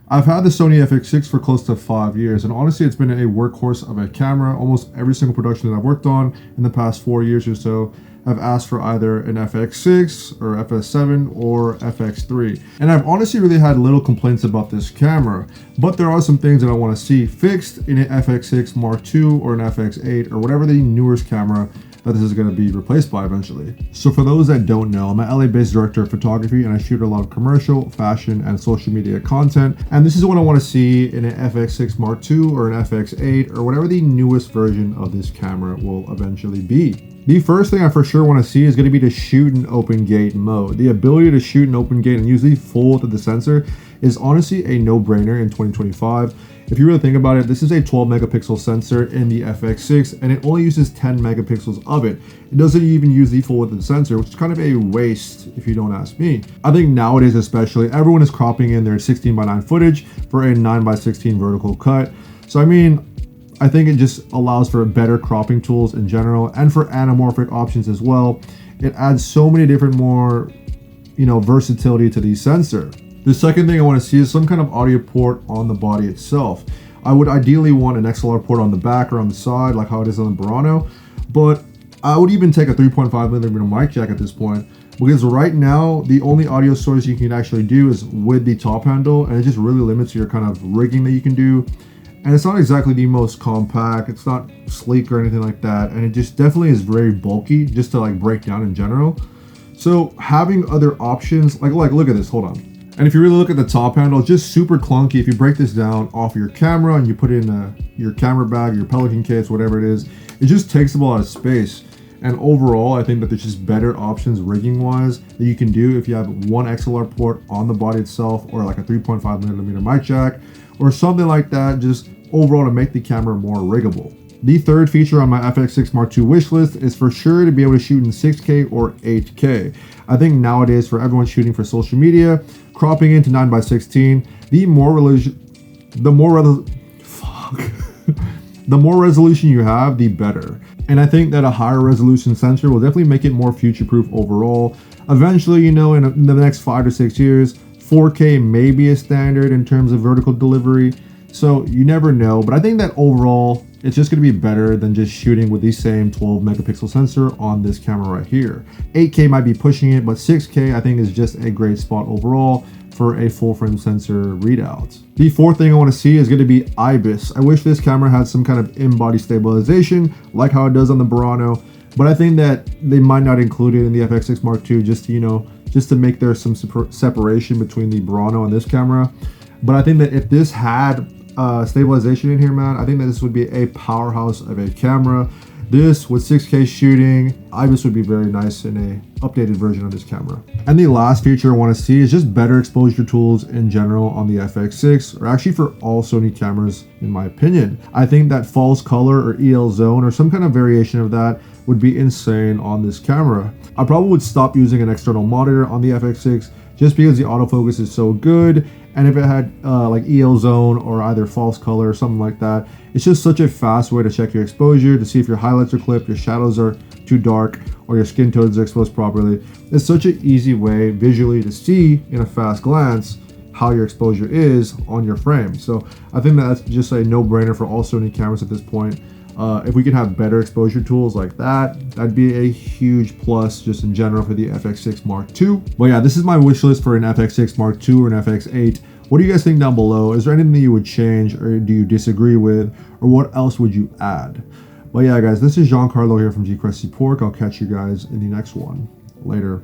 I've had the Sony FX6 for close to 5 years, and honestly it's been a workhorse of a camera. Almost every single production that I've worked on in the past 4 years or so have asked for either an FX6 or FS7 or FX3. And I've honestly really had little complaints about this camera, but there are some things that I want to see fixed in an FX6 Mark II or an FX8 or whatever the newest camera that this is going to be replaced by eventually. So for those that don't know, I'm an LA-based director of photography and I shoot a lot of commercial, fashion, and social media content. And this is what I want to see in an FX6 Mark II or an FX8 or whatever the newest version of this camera will eventually be. The first thing I for sure want to see is going to be to shoot in open gate mode. The ability to shoot in open gate and use the full width of the sensor is honestly a no-brainer in 2025. If you really think about it, this is a 12 megapixel sensor in the FX6 and it only uses 10 megapixels of it. It doesn't even use the full width of the sensor, which is kind of a waste if you don't ask me. I think nowadays especially, everyone is cropping in their 16:9 footage for a 9:16 vertical cut. So I mean, I think it just allows for better cropping tools in general and for anamorphic options as well. It adds so many different more, versatility to the sensor. The second thing I want to see is some kind of audio port on the body itself. I would ideally want an XLR port on the back or on the side, like how it is on the Burano, but I would even take a 3.5mm mic jack at this point, because right now the only audio source you can actually do is with the top handle, and it just really limits your kind of rigging that you can do. And it's not exactly the most compact, it's not sleek or anything like that, and it just definitely is very bulky just to like break down in general. So having other options, like look at this, hold on. And if you really look at the top handle, it's just super clunky. If you break this down off your camera and you put it in your camera bag, your Pelican case, whatever it is, it just takes up a lot of space. And overall, I think that there's just better options rigging wise that you can do if you have one XLR port on the body itself, or like a 3.5mm mic jack or something like that, just overall to make the camera more riggable. The third feature on my FX6 Mark II wish list is for sure to be able to shoot in 6K or 8K. I think nowadays for everyone shooting for social media, cropping into 9:16, the more resolution you have, the better. And I think that a higher resolution sensor will definitely make it more future-proof overall. Eventually, in the next 5 to 6 years, 4K may be a standard in terms of vertical delivery. So you never know, but I think that overall, it's just going to be better than just shooting with the same 12 megapixel sensor on this camera right here. 8K might be pushing it, but 6K I think is just a great spot overall for a full frame sensor readout. The fourth thing I want to see is going to be IBIS. I wish this camera had some kind of in-body stabilization like how it does on the Burano, but I think that they might not include it in the FX6 Mark II just to make there some separation between the Burano and this camera. But I think that if this had stabilization in here, man, I think that this would be a powerhouse of a camera. This with 6K shooting, IBIS would be very nice in a updated version of this camera. And the last feature I want to see is just better exposure tools in general on the FX6, or actually for all Sony cameras in my opinion. I think that false color or EL zone or some kind of variation of that would be insane on this camera. I probably would stop using an external monitor on the FX6 just because the autofocus is so good. And if it had like EL zone or either false color or something like that, it's just such a fast way to check your exposure, to see if your highlights are clipped, your shadows are too dark, or your skin tones are exposed properly. It's such an easy way visually to see in a fast glance how your exposure is on your frame. So I think that's just a no-brainer for all Sony cameras at this point. If we can have better exposure tools like that, that'd be a huge plus just in general for the FX6 Mark II. But yeah, this is my wish list for an FX6 Mark II or an FX8. What do you guys think down below? Is there anything that you would change, or do you disagree with, or what else would you add? But yeah, guys, this is Giancarlo here from G Crusty Pork. I'll catch you guys in the next one. Later.